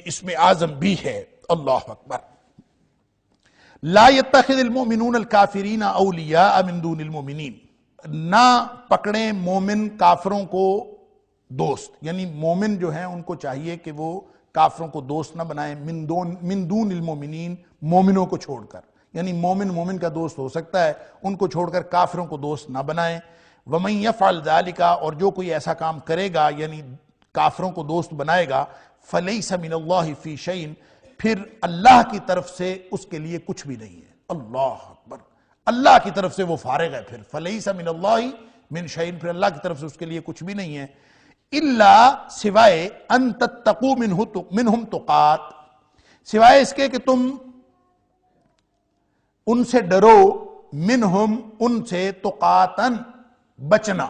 اسم اعظم بھی ہے۔ اللہ اکبر۔ لا يتخذ المؤمنون الکافرین اولیاء من دون المؤمنین، نہ پکڑیں مومن کافروں کو دوست، یعنی مومن جو ہیں ان کو چاہیے کہ وہ کافروں کو دوست نہ بنائیں، من دون المؤمنین، مومنوں کو چھوڑ کر، یعنی مومن مومن کا دوست ہو سکتا ہے، ان کو چھوڑ کر کافروں کو دوست نہ بنائیں۔ وَمَن يَفْعَلْ ذَلِكَ، اور جو کوئی ایسا کام کرے گا یعنی کافروں کو دوست بنائے گا، فَلَيْسَ مِنَ اللَّهِ فِي شَيْءٍ، پھر اللہ کی طرف سے اس کے لیے کچھ بھی نہیں ہے۔ اللہ اکبر، اللہ کی طرف سے وہ فارغ ہے، پھر فَلَيْسَ مِنَ اللَّهِ مِن شَيْءٍ، پھر اللہ کی طرف سے اس کے لیے کچھ بھی نہیں ہے، إِلَّا سوائے أَن تَتَّقُوا مِنْهُمْ تُقَاتٍ، سوائے اس کے کہ تم ان سے ڈرو، منہم ان سے، تقاتن بچنا۔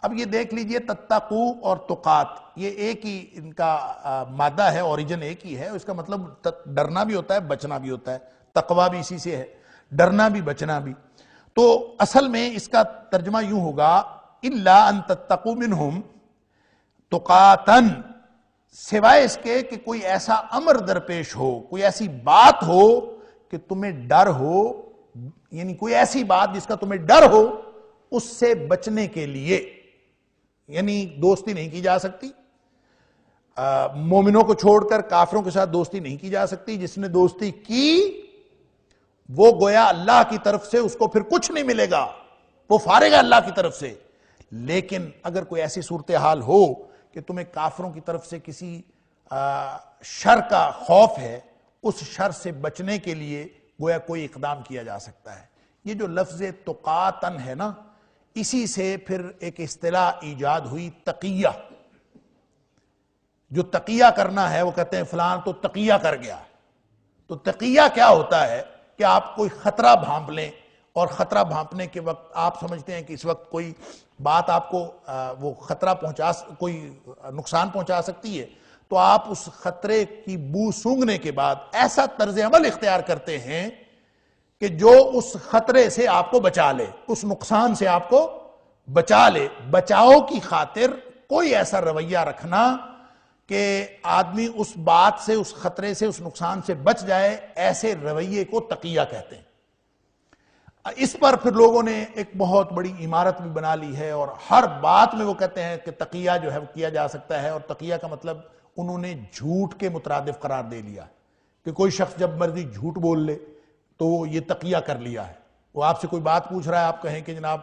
اب یہ دیکھ لیجئے تتقو اور تقات، یہ ایک ہی ان کا مادہ ہے، اوریجن ایک ہی ہے، اس کا مطلب ڈرنا بھی ہوتا ہے، بچنا بھی ہوتا ہے، تقوی بھی اسی سے ہے، ڈرنا بھی بچنا بھی۔ تو اصل میں اس کا ترجمہ یوں ہوگا الا ان تتقوا منہم تقاتن، سوائے اس کے کہ کوئی ایسا امر درپیش ہو، کوئی ایسی بات ہو کہ تمہیں ڈر ہو، یعنی کوئی ایسی بات جس کا تمہیں ڈر ہو، اس سے بچنے کے لیے، یعنی دوستی نہیں کی جا سکتی، مومنوں کو چھوڑ کر کافروں کے ساتھ دوستی نہیں کی جا سکتی، جس نے دوستی کی وہ گویا اللہ کی طرف سے اس کو پھر کچھ نہیں ملے گا، وہ فارغ ہے اللہ کی طرف سے۔ لیکن اگر کوئی ایسی صورتحال ہو کہ تمہیں کافروں کی طرف سے کسی شر کا خوف ہے، اس شر سے بچنے کے لیے گویا کوئی اقدام کیا جا سکتا ہے۔ یہ جو لفظ تقاتن ہے نا، اسی سے پھر ایک اصطلاح ایجاد ہوئی تقیہ۔ جو تقیہ کرنا ہے وہ کہتے ہیں فلان تو تقیہ کر گیا۔ تو تقیہ کیا ہوتا ہے کہ آپ کوئی خطرہ بھانپ لیں، اور خطرہ بھانپنے کے وقت آپ سمجھتے ہیں کہ اس وقت کوئی بات آپ کو وہ خطرہ کوئی نقصان پہنچا سکتی ہے، تو آپ اس خطرے کی بو سونگھنے کے بعد ایسا طرز عمل اختیار کرتے ہیں کہ جو اس خطرے سے آپ کو بچا لے، اس نقصان سے آپ کو بچا لے۔ بچاؤ کی خاطر کوئی ایسا رویہ رکھنا کہ آدمی اس بات سے، اس خطرے سے، اس نقصان سے بچ جائے، ایسے رویے کو تقیہ کہتے ہیں۔ اس پر پھر لوگوں نے ایک بہت بڑی عمارت بھی بنا لی ہے، اور ہر بات میں وہ کہتے ہیں کہ تقیہ جو ہے وہ کیا جا سکتا ہے، اور تقیہ کا مطلب انہوں نے جھوٹ کے مترادف قرار دے لیا کہ کوئی شخص جب مرضی جھوٹ بول لے تو یہ تقیہ کر لیا ہے۔ وہ آپ سے کوئی بات پوچھ رہا ہے، آپ کہیں کہ جناب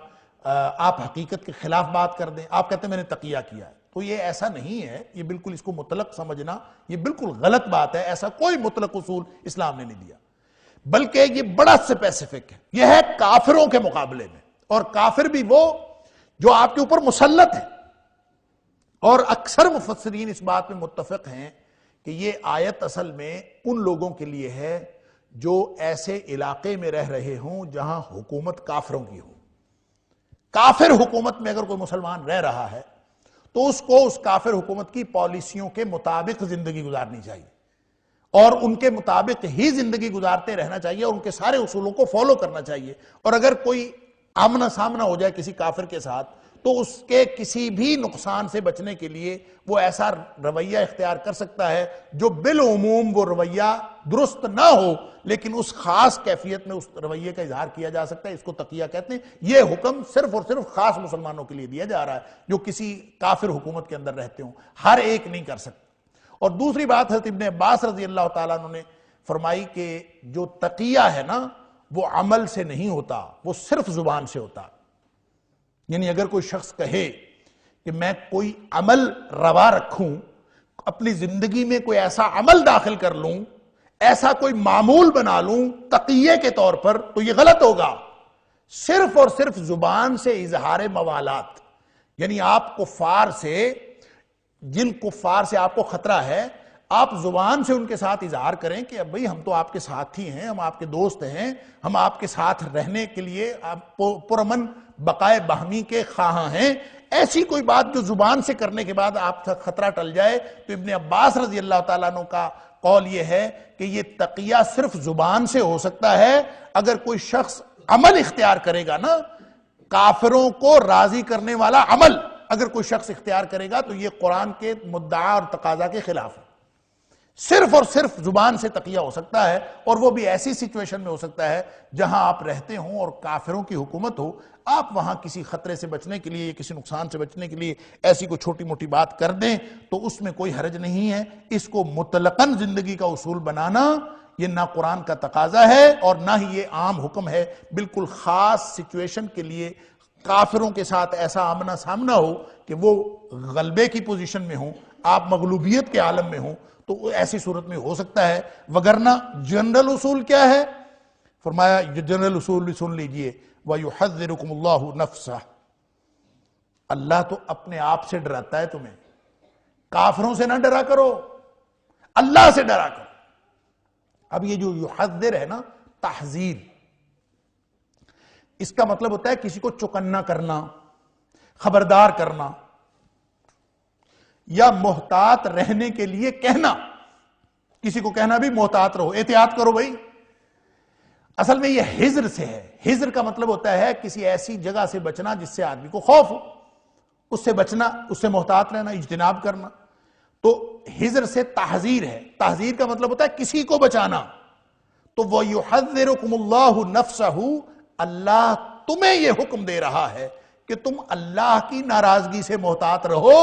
آپ حقیقت کے خلاف بات کر دیں، آپ کہتے ہیں میں نے تقیہ کیا ہے۔ تو یہ ایسا نہیں ہے، یہ بالکل اس کو مطلق سمجھنا یہ بالکل غلط بات ہے، ایسا کوئی مطلق اصول اسلام نے نہیں دیا، بلکہ یہ بڑا اسپیسیفک ہے، یہ ہے کافروں کے مقابلے میں، اور کافر بھی وہ جو آپ کے اوپر مسلط ہے۔ اور اکثر مفسرین اس بات میں متفق ہیں کہ یہ آیت اصل میں ان لوگوں کے لیے ہے جو ایسے علاقے میں رہ رہے ہوں جہاں حکومت کافروں کی ہو۔ کافر حکومت میں اگر کوئی مسلمان رہ رہا ہے تو اس کو اس کافر حکومت کی پالیسیوں کے مطابق زندگی گزارنی چاہیے، اور ان کے مطابق ہی زندگی گزارتے رہنا چاہیے، اور ان کے سارے اصولوں کو فالو کرنا چاہیے۔ اور اگر کوئی آمنا سامنا ہو جائے کسی کافر کے ساتھ تو اس کے کسی بھی نقصان سے بچنے کے لیے وہ ایسا رویہ اختیار کر سکتا ہے جو بالعموم وہ رویہ درست نہ ہو، لیکن اس خاص کیفیت میں اس رویے کا اظہار کیا جا سکتا ہے۔ اس کو تقیہ کہتے ہیں۔ یہ حکم صرف اور صرف خاص مسلمانوں کے لیے دیا جا رہا ہے جو کسی کافر حکومت کے اندر رہتے ہوں، ہر ایک نہیں کر سکتا۔ اور دوسری بات حضرت ابن عباس رضی اللہ تعالیٰ عنہ نے فرمائی کہ جو تقیہ ہے نا وہ عمل سے نہیں ہوتا، وہ صرف زبان سے ہوتا۔ یعنی اگر کوئی شخص کہے کہ میں کوئی عمل روا رکھوں، اپنی زندگی میں کوئی ایسا عمل داخل کر لوں، ایسا کوئی معمول بنا لوں تقیہ کے طور پر، تو یہ غلط ہوگا۔ صرف اور صرف زبان سے اظہار موالات، یعنی آپ کفار سے، جن کفار سے آپ کو خطرہ ہے، آپ زبان سے ان کے ساتھ اظہار کریں کہ اب بھئی ہم تو آپ کے ساتھی ہیں، ہم آپ کے دوست ہیں، ہم آپ کے ساتھ رہنے کے لیے پرامن بقائے باہمی کے خواہاں ہیں۔ ایسی کوئی بات جو زبان سے کرنے کے بعد آپ کا خطرہ ٹل جائے، تو ابن عباس رضی اللہ تعالیٰ عنہ کا قول یہ ہے کہ یہ تقیہ صرف زبان سے ہو سکتا ہے۔ اگر کوئی شخص عمل اختیار کرے گا نا، کافروں کو راضی کرنے والا عمل اگر کوئی شخص اختیار کرے گا، تو یہ قرآن کے مدعا اور تقاضا کے خلاف ہے۔ صرف اور صرف زبان سے تقیہ ہو سکتا ہے، اور وہ بھی ایسی سچویشن میں ہو سکتا ہے جہاں آپ رہتے ہوں اور کافروں کی حکومت ہو. آپ وہاں کسی خطرے سے بچنے کے لیے، کسی نقصان سے بچنے کے لیے ایسی کوئی چھوٹی موٹی بات کر دیں تو اس میں کوئی حرج نہیں ہے. اس کو مطلقاً زندگی کا اصول بنانا یہ نہ قرآن کا تقاضا ہے اور نہ ہی یہ عام حکم ہے. بالکل خاص سچویشن کے لیے کافروں کے ساتھ ایسا آمنا سامنا ہو کہ وہ غلبے کی پوزیشن میں ہوں، آپ مغلوبیت کے عالم میں ہوں، تو ایسی صورت میں ہو سکتا ہے. وگرنہ جنرل اصول کیا ہے؟ فرمایا جنرل اصول بھی سن لیجئے، وَيُحَذِّرُكُمُ اللَّهُ نَفْسَهُ. اللہ تو اپنے آپ سے ڈراتا ہے تمہیں. کافروں سے نہ ڈرا کرو، اللہ سے ڈرا کرو. اب یہ جو یحذر ہے نا، تحذیر، اس کا مطلب ہوتا ہے کسی کو چوکنا کرنا، خبردار کرنا، یا محتاط رہنے کے لیے کہنا. کسی کو کہنا بھی محتاط رہو، احتیاط کرو بھائی. اصل میں یہ حذر سے ہے. حذر کا مطلب ہوتا ہے کسی ایسی جگہ سے بچنا جس سے آدمی کو خوف ہو، اس سے بچنا، اس سے محتاط رہنا، اجتناب کرنا. تو حذر سے تحذیر ہے. تحذیر کا مطلب ہوتا ہے کسی کو بچانا. تو وَيُحَذِّرُكُمُ اللَّهُ نَفْسَهُ، اللہ تمہیں یہ حکم دے رہا ہے کہ تم اللہ کی ناراضگی سے محتاط رہو.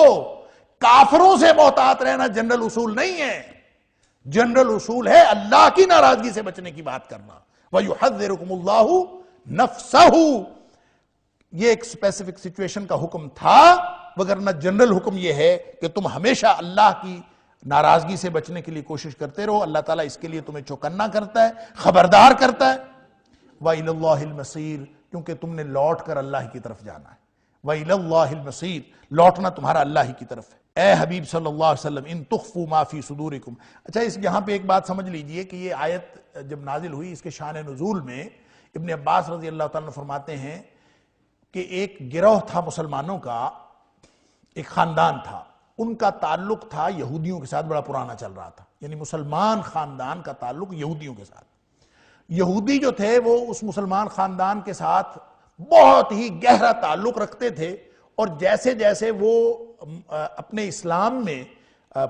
کافروں سے محتاط رہنا جنرل اصول نہیں ہے. جنرل اصول ہے اللہ کی ناراضگی سے بچنے کی بات کرنا. وَيُحَذِّرُكُمُ اللَّهُ نَفْسَهُ. یہ ایک اسپیسیفک سچویشن کا حکم تھا، وگرنہ جنرل حکم یہ ہے کہ تم ہمیشہ اللہ کی ناراضگی سے بچنے کے لیے کوشش کرتے رہو. اللہ تعالیٰ اس کے لیے تمہیں چوکنا کرتا ہے، خبردار کرتا ہے. وَإِلَى اللَّهِ الْمَصِيرُ، کیونکہ تم نے لوٹ کر اللہ کی طرف جانا ہے. وَإِلَى اللَّهِ الْمَصِيرُ، لوٹنا تمہارا اللہ ہی کی طرف ہے. اے حبیب صلی اللہ علیہ وسلم، ان تخفوا ما فی صدورکم. اچھا، یہاں پہ ایک بات سمجھ لیجئے کہ یہ آیت جب نازل ہوئی، اس کے شان نزول میں ابن عباس رضی اللہ تعالیٰ عنہ فرماتے ہیں کہ ایک گروہ تھا مسلمانوں کا، ایک خاندان تھا، ان کا تعلق تھا یہودیوں کے ساتھ، بڑا پرانا چل رہا تھا. یعنی مسلمان خاندان کا تعلق یہودیوں کے ساتھ. یہودی جو تھے وہ اس مسلمان خاندان کے ساتھ بہت ہی گہرا تعلق رکھتے تھے، اور جیسے جیسے وہ اپنے اسلام میں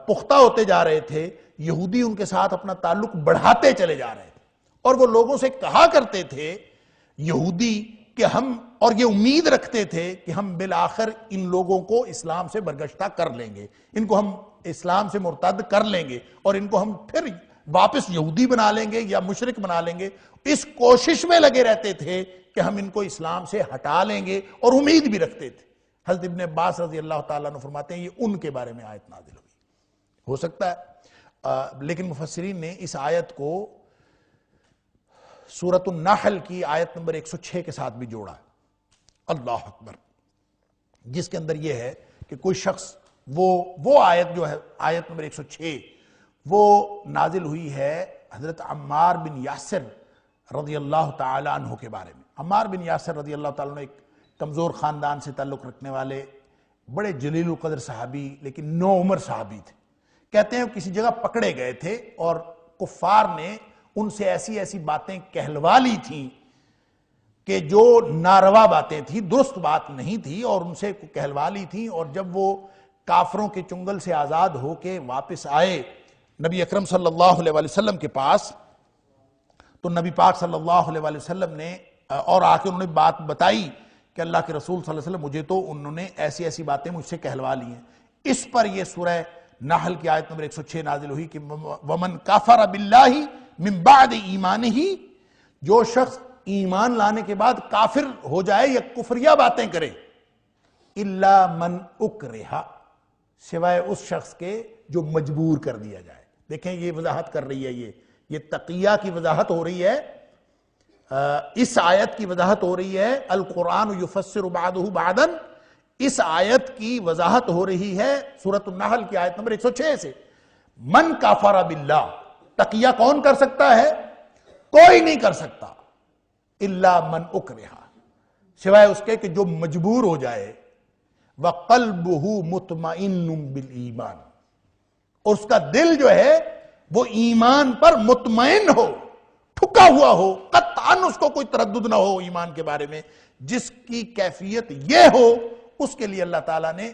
پختہ ہوتے جا رہے تھے، یہودی ان کے ساتھ اپنا تعلق بڑھاتے چلے جا رہے تھے. اور وہ لوگوں سے کہا کرتے تھے یہودی کہ ہم، اور یہ امید رکھتے تھے کہ ہم بالآخر ان لوگوں کو اسلام سے برگشتہ کر لیں گے، ان کو ہم اسلام سے مرتد کر لیں گے، اور ان کو ہم پھر واپس یہودی بنا لیں گے یا مشرک بنا لیں گے. اس کوشش میں لگے رہتے تھے کہ ہم ان کو اسلام سے ہٹا لیں گے، اور امید بھی رکھتے تھے. حضرت ابن عباس رضی اللہ تعالیٰ عنہ فرماتے ہیں یہ ان کے بارے میں آیت نازل ہوئی. ہو سکتا ہے لیکن مفسرین نے اس آیت کو سورۃ النحل کی آیت نمبر 106 کے ساتھ بھی جوڑا. اللہ اکبر، جس کے اندر یہ ہے کہ کوئی شخص وہ آیت جو ہے آیت نمبر 106 وہ نازل ہوئی ہے حضرت عمار بن یاسر رضی اللہ تعالیٰ عنہ کے بارے میں. عمار بن یاسر رضی اللہ تعالیٰ عنہ ایک کمزور خاندان سے تعلق رکھنے والے بڑے جلیل القدر صحابی لیکن نو عمر صحابی تھے. کہتے ہیں کسی جگہ پکڑے گئے تھے اور کفار نے ان سے ایسی ایسی باتیں کہلوا لی تھیں کہ جو ناروا باتیں تھیں، درست بات نہیں تھی، اور ان سے کہلوا لی تھیں. اور جب وہ کافروں کے چنگل سے آزاد ہو کے واپس آئے نبی اکرم صلی اللہ علیہ وسلم کے پاس، تو نبی پاک صلی اللہ علیہ وسلم نے اور آ کے انہوں نے بات بتائی کہ اللہ کے رسول صلی اللہ علیہ وسلم مجھے تو انہوں نے ایسی ایسی باتیں مجھ سے کہلوا لی ہیں. اس پر یہ سورہ نحل کی آیت نمبر 106 نازل ہوئی کہ وَمَنْ كَفَرَ بِاللَّهِ مِنْ بَعْدِ إِيمَانِهِ، جو شخص ایمان لانے کے بعد کافر ہو جائے یا کفریہ باتیں کرے، إِلَّا مَنْ أُكْرِهَ، سوائے اس شخص کے جو مجبور کر دیا جائے. دیکھیں یہ وضاحت کر رہی ہے، یہ تقیہ کی وضاحت ہو رہی ہے، اس آیت کی وضاحت ہو رہی ہے. القرآن یفسر بعضہ بعضا، اس آیت کی وضاحت ہو رہی ہے سورۃ النحل کی آیت نمبر 106 سے. من کافر باللہ، تقیہ کون کر سکتا ہے؟ کوئی نہیں کر سکتا. الا من اکرہ، سوائے اس کے کہ جو مجبور ہو جائے. وقلبہ مطمئن بالایمان، اور اس کا دل جو ہے وہ ایمان پر مطمئن ہو، ٹھکا ہوا ہو، قطعاً اس کو کوئی تردد نہ ہو ایمان کے بارے میں. جس کی کیفیت یہ ہو اس کے لیے اللہ تعالیٰ نے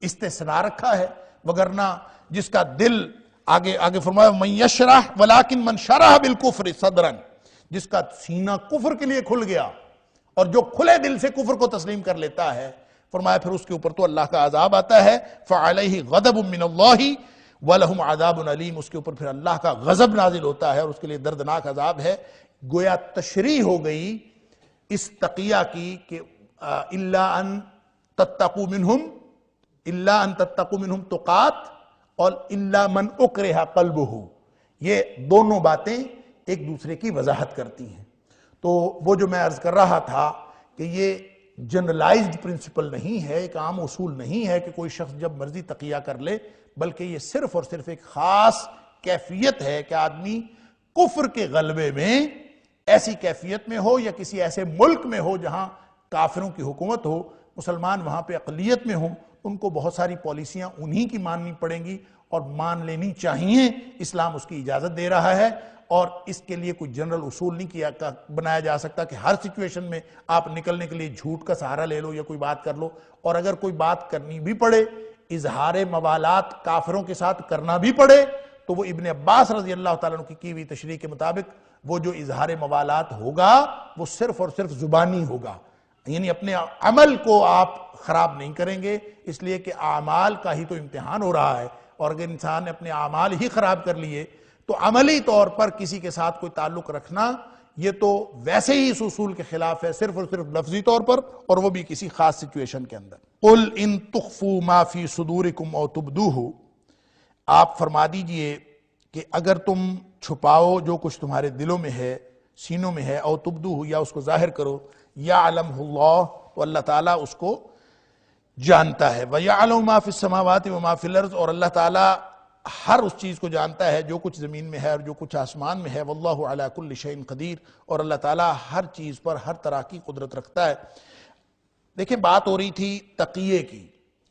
استثناء رکھا ہے. وگرنہ جس کا دل آگے فرمایا من یشرح ولکن من شرح بالکفر صدرا، جس کا سینہ کفر کے لیے کھل گیا اور جو کھلے دل سے کفر کو تسلیم کر لیتا ہے، فرمایا پھر اس کے اوپر تو اللہ کا عذاب آتا ہے، فعلیہ غضب من اللہ وَلَهُمْ عَذَابٌ عَلِيمٌ، اس کے اوپر پھر اللہ کا غضب نازل ہوتا ہے اور اس کے لیے دردناک عذاب ہے۔ گویا تشریح ہو گئی اس تقیہ کی کہ اِلَّا أَن تَتَّقُوا مِنْهُمْ تُقَاتٍ اور اِلَّا مَنْ أُكْرِهَ قَلْبُهُ، یہ دونوں باتیں ایک دوسرے کی وضاحت کرتی ہیں۔ تو وہ جو میں عرض کر رہا تھا کہ یہ جنرلائزڈ پرنسپل نہیں ہے، ایک عام اصول نہیں ہے کہ کوئی شخص جب مرضی تقیہ کر لے، بلکہ یہ صرف اور صرف ایک خاص کیفیت ہے کہ آدمی کفر کے غلبے میں ایسی کیفیت میں ہو یا کسی ایسے ملک میں ہو جہاں کافروں کی حکومت ہو، مسلمان وہاں پہ اقلیت میں ہوں، ان کو بہت ساری پالیسیاں انہی کی ماننی پڑیں گی اور مان لینی چاہیے، اسلام اس کی اجازت دے رہا ہے، اور اس کے لیے کوئی جنرل اصول نہیں بنایا جا سکتا کہ ہر سچویشن میں آپ نکلنے کے لیے جھوٹ کا سہارا لے لو یا کوئی بات کر لو، اور اگر کوئی بات کرنی بھی پڑے، اظہار موالات کافروں کے ساتھ کرنا بھی پڑے، تو وہ ابن عباس رضی اللہ تعالیٰ عنہ کی ہوئی تشریح کے مطابق وہ جو اظہار موالات ہوگا وہ صرف اور صرف زبانی ہوگا، یعنی اپنے عمل کو آپ خراب نہیں کریں گے، اس لیے کہ اعمال کا ہی تو امتحان ہو رہا ہے، اور اگر انسان نے اپنے اعمال ہی خراب کر لیے تو عملی طور پر کسی کے ساتھ کوئی تعلق رکھنا یہ تو ویسے ہی اس اصول کے خلاف ہے، صرف اور صرف لفظی طور پر، اور وہ بھی کسی خاص سچویشن کے اندر۔ قُلْ إِن تُخْفُوا مَا فِي صُدُورِكُمْ أَوْ تُبْدُوهُ، آپ فرما دیجئے کہ اگر تم چھپاؤ جو کچھ تمہارے دلوں میں ہے، سینوں میں ہے، او تبدوہ یا اس کو ظاہر کرو، یعلمہ اللہ، تو اللہ تعالیٰ اس کو جانتا ہے، وَيَعْلَمُ مَا فِي السَّمَاوَاتِ وَمَا فِي الْأَرْضِ، اور اللہ تعالیٰ ہر اس چیز کو جانتا ہے جو کچھ زمین میں ہے اور جو کچھ آسمان میں ہے، وَاللَّهُ عَلَى كُلِّ شَيْءٍ قَدِيرٌ، اور اللہ تعالیٰ ہر چیز پر ہر طرح کی قدرت رکھتا ہے۔ دیکھیں بات ہو رہی تھی تقیے کی،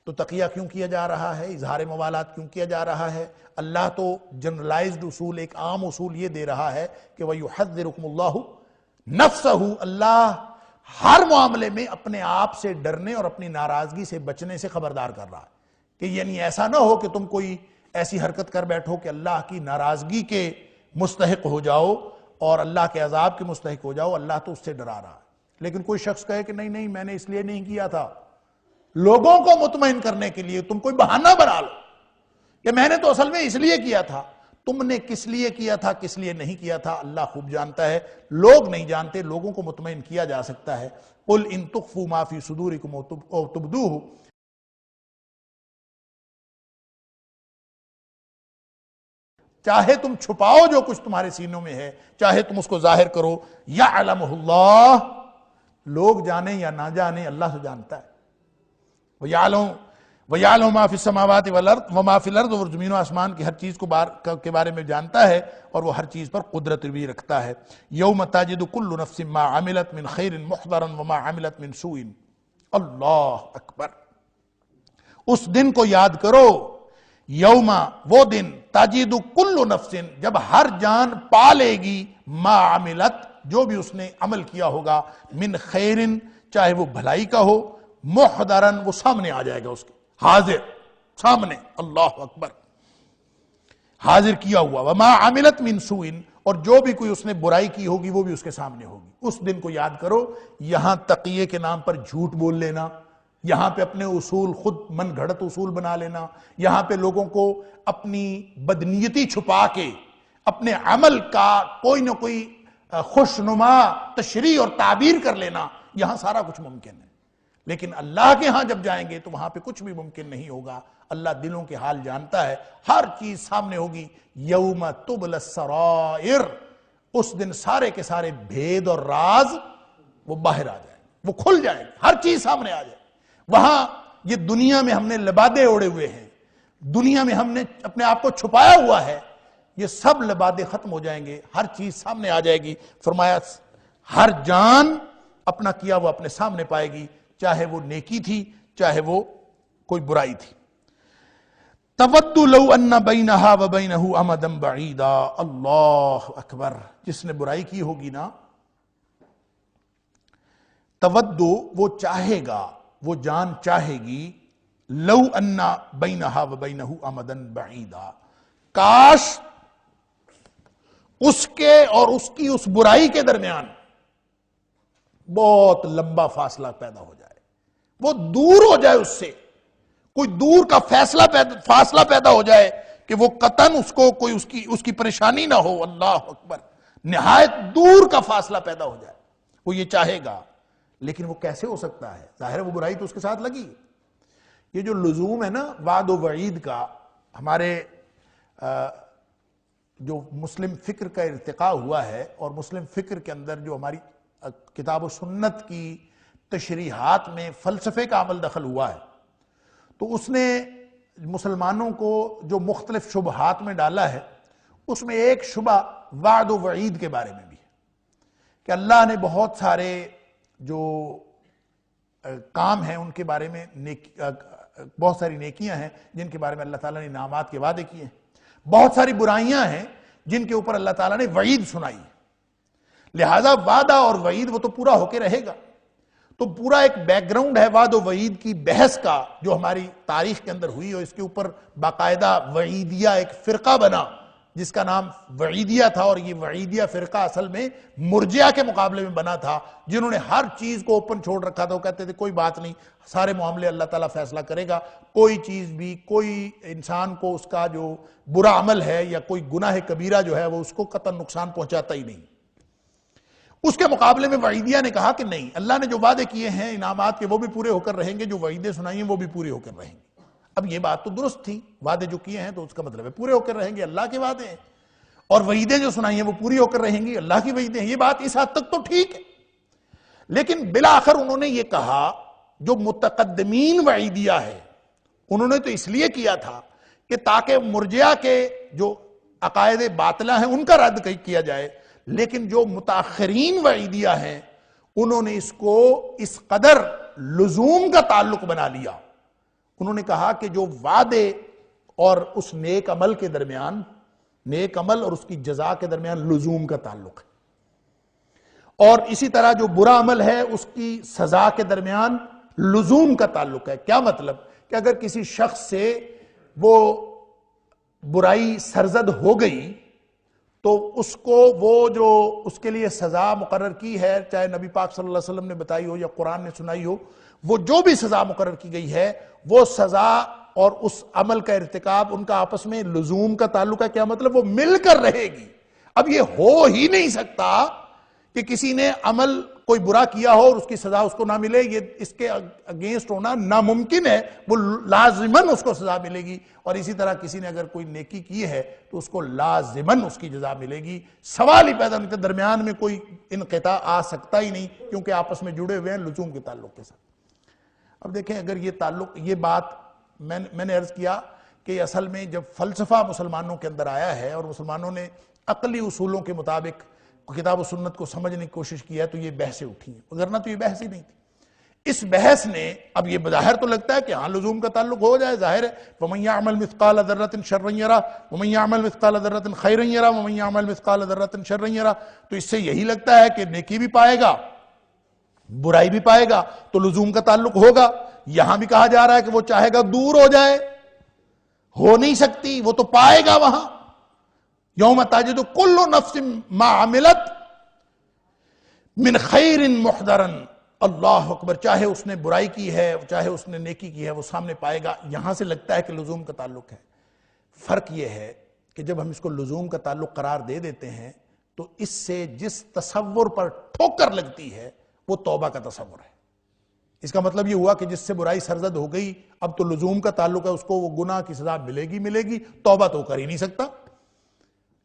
تو تقیہ کیوں کیا جا رہا ہے، اظہار موالات کیوں کیا جا رہا ہے؟ اللہ تو جنرلائزڈ اصول، ایک عام اصول یہ دے رہا ہے کہ وَيُحَذِّرُكُمُ اللَّهُ نَفْسَهُ، اللہ ہر معاملے میں اپنے آپ سے ڈرنے اور اپنی ناراضگی سے بچنے سے خبردار کر رہا ہے، کہ یعنی ایسا نہ ہو کہ تم کوئی ایسی حرکت کر بیٹھو کہ اللہ کی ناراضگی کے مستحق ہو جاؤ اور اللہ کے عذاب کے مستحق ہو جاؤ، اللہ تو اس سے ڈرا رہا ہے۔ لیکن کوئی شخص کہے کہ نہیں نہیں میں نے اس لیے نہیں کیا تھا، لوگوں کو مطمئن کرنے کے لیے تم کوئی بہانہ بنا لو کہ میں نے تو اصل میں اس لیے کیا تھا، تم نے کس لیے کیا تھا کس لیے نہیں کیا تھا اللہ خوب جانتا ہے، لوگ نہیں جانتے، لوگوں کو مطمئن کیا جا سکتا ہے۔ قُلْ إِن تُخْفُوا مَا فِي صُدُورِكُمْ أَوْ تُبْدُوهُ، چاہے تم چھپاؤ جو کچھ تمہارے سینوں میں ہے، چاہے تم اس کو ظاہر کرو، یعلمہ اللہ، لوگ جانیں یا نہ جانیں اللہ سے جانتا ہے۔ وَيَعْلَمُ مَا فِي السَّمَاوَاتِ وَالْأَرْضِ وَمَا فِي الْأَرْضِ، اور زمین و آسمان کی ہر چیز کے بارے میں جانتا ہے اور وہ ہر چیز پر قدرت بھی رکھتا ہے۔ یوم تجد کل نفس ما عملت من خیر محضرا وما عملت من سوء، اللہ اکبر، اس دن کو یاد کرو، یوم، وہ دن، تجد کل نفس، جب ہر جان پا لے گی، ما عملت، جو بھی اس نے عمل کیا ہوگا، من خیر، چاہے وہ بھلائی کا ہو، محضرن، وہ سامنے آ جائے گا اس کے، حاضر، سامنے، اللہ اکبر، حاضر کیا ہوا، وما عملت من سوء، اور جو بھی کوئی اس نے برائی کی ہوگی وہ بھی اس کے سامنے ہوگی۔ اس دن کو یاد کرو۔ یہاں تقیے کے نام پر جھوٹ بول لینا، یہاں پہ اپنے اصول خود من گھڑت اصول بنا لینا، یہاں پہ لوگوں کو اپنی بدنیتی چھپا کے اپنے عمل کا کوئی نہ کوئی خوشنما تشریح اور تعبیر کر لینا، یہاں سارا کچھ ممکن ہے، لیکن اللہ کے ہاں جب جائیں گے تو وہاں پہ کچھ بھی ممکن نہیں ہوگا۔ اللہ دلوں کے حال جانتا ہے، ہر چیز سامنے ہوگی۔ یوم تبلی السرائر، اس دن سارے کے سارے بھید اور راز وہ باہر آ جائیں، وہ کھل جائیں، ہر چیز سامنے آ جائے۔ وہاں یہ دنیا میں ہم نے لبادے اوڑے ہوئے ہیں، دنیا میں ہم نے اپنے آپ کو چھپایا ہوا ہے، یہ سب لبادے ختم ہو جائیں گے، ہر چیز سامنے آ جائے گی۔ فرمایا ہر جان اپنا کیا وہ اپنے سامنے پائے گی، چاہے وہ نیکی تھی چاہے وہ کوئی برائی تھی۔ تود لو ان بینہا وبینہ امدا بعیدا، اللہ اکبر، جس نے برائی کی ہوگی نا، تود، وہ چاہے گا، وہ جان چاہے گی، لو ان بینہا وبینہ امدا بعیدا، کاش اس کے اور اس کی اس برائی کے درمیان بہت لمبا فاصلہ پیدا ہو جائے، وہ دور ہو جائے، اس سے کوئی دور کا فاصلہ پیدا ہو جائے کہ وہ قطعاً اس کو کوئی اس کی پریشانی نہ ہو۔ اللہ اکبر، نہایت دور کا فاصلہ پیدا ہو جائے، وہ یہ چاہے گا، لیکن وہ کیسے ہو سکتا ہے؟ ظاہر ہے وہ برائی تو اس کے ساتھ لگی۔ یہ جو لزوم ہے نا وعد و وعید کا، ہمارے جو مسلم فکر کا ارتقاء ہوا ہے، اور مسلم فکر کے اندر جو ہماری کتاب و سنت کی تشریحات میں فلسفے کا عمل دخل ہوا ہے، تو اس نے مسلمانوں کو جو مختلف شبہات میں ڈالا ہے، اس میں ایک شبہ وعد و وعید کے بارے میں بھی ہے کہ اللہ نے بہت سارے جو کام ہیں ان کے بارے میں بہت ساری نیکیاں ہیں جن کے بارے میں اللہ تعالیٰ نے انعامات کے وعدے کیے ہیں، بہت ساری برائیاں ہیں جن کے اوپر اللہ تعالیٰ نے وعید سنائی، لہذا وعدہ اور وعید وہ تو پورا ہو کے رہے گا۔ تو پورا ایک بیک گراؤنڈ ہے وعد و وعید کی بحث کا جو ہماری تاریخ کے اندر ہوئی، اور اس کے اوپر باقاعدہ وعیدیہ ایک فرقہ بنا جس کا نام وعیدیہ تھا، اور یہ وعیدیہ فرقہ اصل میں مرجئہ کے مقابلے میں بنا تھا، جنہوں نے ہر چیز کو اوپن چھوڑ رکھا تھا۔ وہ کہتے تھے کوئی بات نہیں، سارے معاملے اللہ تعالیٰ فیصلہ کرے گا، کوئی چیز بھی، کوئی انسان کو اس کا جو برا عمل ہے یا کوئی گناہ کبیرہ جو ہے وہ اس کو قطعاً نقصان پہنچاتا ہی نہیں۔ اس کے مقابلے میں وعیدیہ نے کہا کہ نہیں، اللہ نے جو وعدے کیے ہیں انعامات کے وہ بھی پورے ہو کر رہیں گے، جو وعیدیں سنائی ہیں وہ بھی پورے ہو کر رہیں گے۔ اب یہ بات تو درست تھی، وعدے جو کیے ہیں تو اس کا مطلب ہے پورے ہو کر رہیں گے، اللہ کے وعدے ہیں، اور وعیدیں جو سنائی ہیں وہ پوری ہو کر رہیں گی، اللہ کی وعیدیں ہیں۔ یہ بات اس حد تک تو ٹھیک ہے، لیکن بالآخر انہوں نے یہ کہا، جو متقدمین وعیدیہ ہے انہوں نے تو اس لیے کیا تھا کہ تاکہ مرجئہ کے جو عقائد باطلہ ہیں ان کا رد کیا جائے، لیکن جو متاخرین وعیدیہ ہیں انہوں نے اس کو اس قدر لزوم کا تعلق بنا لیا۔ انہوں نے کہا کہ جو وعدے اور اس نیک عمل کے درمیان، نیک عمل اور اس کی جزا کے درمیان لزوم کا تعلق ہے، اور اسی طرح جو برا عمل ہے اس کی سزا کے درمیان لزوم کا تعلق ہے۔ کیا مطلب؟ کہ اگر کسی شخص سے وہ برائی سرزد ہو گئی تو اس کو وہ جو اس کے لیے سزا مقرر کی ہے، چاہے نبی پاک صلی اللہ علیہ وسلم نے بتائی ہو یا قرآن نے سنائی ہو، وہ جو بھی سزا مقرر کی گئی ہے، وہ سزا اور اس عمل کا ارتکاب ان کا آپس میں لزوم کا تعلق ہے۔ کیا مطلب؟ وہ مل کر رہے گی۔ اب یہ ہو ہی نہیں سکتا کہ کسی نے عمل کوئی برا کیا ہو اور اس کی سزا اس کو نہ ملے، یہ اس کے اگینسٹ ہونا ناممکن ہے، وہ لازماً اس کو سزا ملے گی۔ اور اسی طرح کسی نے اگر کوئی نیکی کی ہے تو اس کو لازماً اس کی جزا ملے گی۔ سوال ہی پیدا نہیں، درمیان میں کوئی انقطاع آ سکتا ہی نہیں، کیونکہ آپس میں جڑے ہوئے ہیں لزوم کے تعلق کے ساتھ۔ اب دیکھیں، اگر یہ تعلق، یہ بات میں نے عرض کیا کہ اصل میں جب فلسفہ مسلمانوں کے اندر آیا ہے اور مسلمانوں نے عقلی اصولوں کے مطابق کتاب و سنت کو سمجھنے کی کوشش کی ہے تو یہ بحثیں اٹھی ہیں، وگرنہ تو یہ بحث ہی نہیں تھی۔ اس بحث نے اب یہ بظاہر تو لگتا ہے کہ ہاں لزوم کا تعلق ہو جائے، ظاہر ہے وَمَن يَعْمَلْ مِثْقَالَ ذَرَّةٍ شَرًّا يَرَهُ وَمَن يَعْمَلْ مِثْقَالَ ذَرَّةٍ خَيْرًا يَرَهُ وَمَن يَعْمَلْ مِثْقَالَ ذَرَّةٍ شَرًّا يَرَهُ۔ تو اس سے یہی لگتا ہے کہ نیکی بھی پائے گا، برائی بھی پائے گا، تو لزوم کا تعلق ہوگا۔ یہاں بھی کہا جا رہا ہے کہ وہ چاہے گا دور ہو جائے، ہو نہیں سکتی، وہ تو پائے گا وہاں۔ یوم تجد کل نفس ما عملت من خیر محضرن، اللہ اکبر، چاہے اس نے برائی کی ہے چاہے اس نے نیکی کی ہے وہ سامنے پائے گا۔ یہاں سے لگتا ہے کہ لزوم کا تعلق ہے۔ فرق یہ ہے کہ جب ہم اس کو لزوم کا تعلق قرار دے دیتے ہیں تو اس سے جس تصور پر ٹھوکر لگتی ہے وہ توبہ کا تصور ہے۔ اس کا مطلب یہ ہوا کہ جس سے برائی سرزد ہو گئی اب تو لزوم کا تعلق ہے، اس کو وہ گناہ کی سزا ملے گی، توبہ تو کر ہی نہیں سکتا۔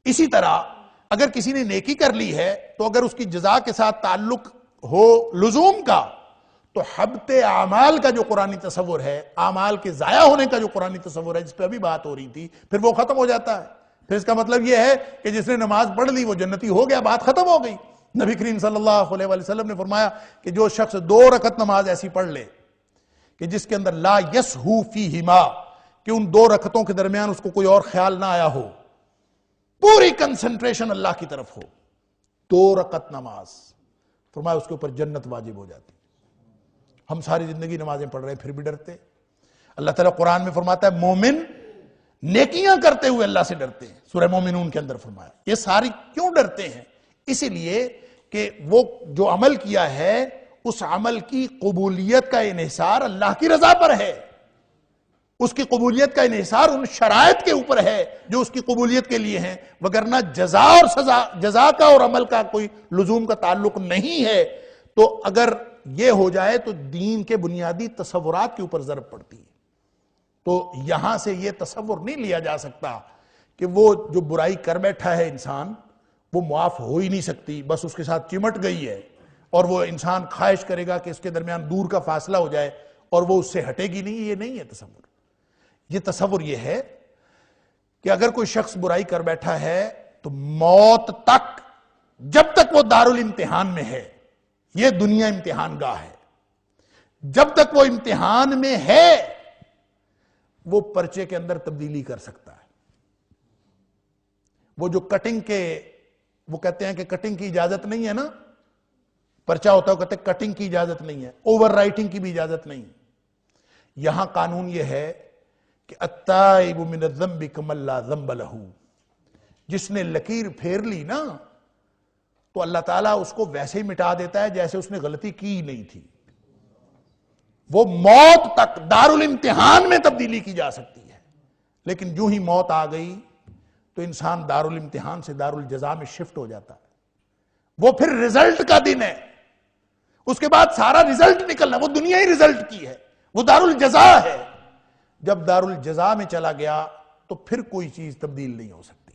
اسی طرح اگر کسی نے نیکی کر لی ہے تو اگر اس کی جزا کے ساتھ تعلق ہو لزوم کا تو حبط اعمال کا جو قرآنی تصور ہے، اعمال کے ضائع ہونے کا جو قرآنی تصور ہے جس پہ ابھی بات ہو رہی تھی، پھر وہ ختم ہو جاتا ہے۔ پھر اس کا مطلب یہ ہے کہ جس نے نماز پڑھ لی وہ جنتی ہو گیا، بات ختم ہو گئی۔ نبی کریم صلی اللہ علیہ وسلم نے فرمایا کہ جو شخص 2 رکعت نماز ایسی پڑھ لے کہ جس کے اندر لا یسہو فیہما، کہ ان 2 رکعتوں کے درمیان اس کو کوئی اور خیال نہ آیا ہو، پوری کنسنٹریشن اللہ کی طرف ہو، 2 رکعت نماز، فرمایا اس کے اوپر جنت واجب ہو جاتی۔ ہم ساری زندگی نمازیں پڑھ رہے ہیں پھر بھی ڈرتے۔ اللہ تعالیٰ قرآن میں فرماتا ہے مومن نیکیاں کرتے ہوئے اللہ سے ڈرتے ہیں. سورہ مومنون کے اندر فرمایا. یہ ساری کیوں ڈرتے ہیں؟ اسی لیے کہ وہ جو عمل کیا ہے اس عمل کی قبولیت کا انحصار اللہ کی رضا پر ہے. اس کی قبولیت کا انحصار ان شرائط کے اوپر ہے جو اس کی قبولیت کے لیے ہیں، وگرنہ جزا اور سزا، جزا کا اور عمل کا کوئی لزوم کا تعلق نہیں ہے. تو اگر یہ ہو جائے تو دین کے بنیادی تصورات کے اوپر ضرب پڑتی ہے. تو یہاں سے یہ تصور نہیں لیا جا سکتا کہ وہ جو برائی کر بیٹھا ہے انسان وہ معاف ہو ہی نہیں سکتی، بس اس کے ساتھ چمٹ گئی ہے اور وہ انسان خواہش کرے گا کہ اس کے درمیان دور کا فاصلہ ہو جائے اور وہ اس سے ہٹے گی نہیں. یہ نہیں ہے تصور. یہ تصور یہ ہے کہ اگر کوئی شخص برائی کر بیٹھا ہے تو موت تک، جب تک وہ دارالامتحان میں ہے، یہ دنیا امتحان گاہ ہے، جب تک وہ امتحان میں ہے وہ پرچے کے اندر تبدیلی کر سکتا ہے. وہ جو کٹنگ کے، وہ کہتے ہیں کہ کٹنگ کی اجازت نہیں ہے نا، پرچہ ہوتا ہے، وہ کہتے ہیں کٹنگ کی اجازت نہیں ہے، اوور رائٹنگ کی بھی اجازت نہیں. یہاں قانون یہ ہے کہ التائب من الذنب کمن لا ذنب لہ. جس نے لکیر پھیر لی نا تو اللہ تعالیٰ اس کو ویسے ہی مٹا دیتا ہے جیسے اس نے غلطی کی نہیں تھی. وہ موت تک دارالامتحان میں تبدیلی کی جا سکتی ہے، لیکن جو ہی موت آ گئی تو انسان دارالامتحان سے دارالجزا میں شفٹ ہو جاتا ہے. وہ پھر رزلٹ کا دن ہے، اس کے بعد سارا رزلٹ نکلنا، وہ دنیا ہی رزلٹ کی ہے، وہ دارالجزا ہے. جب دارالجزا میں چلا گیا تو پھر کوئی چیز تبدیل نہیں ہو سکتی،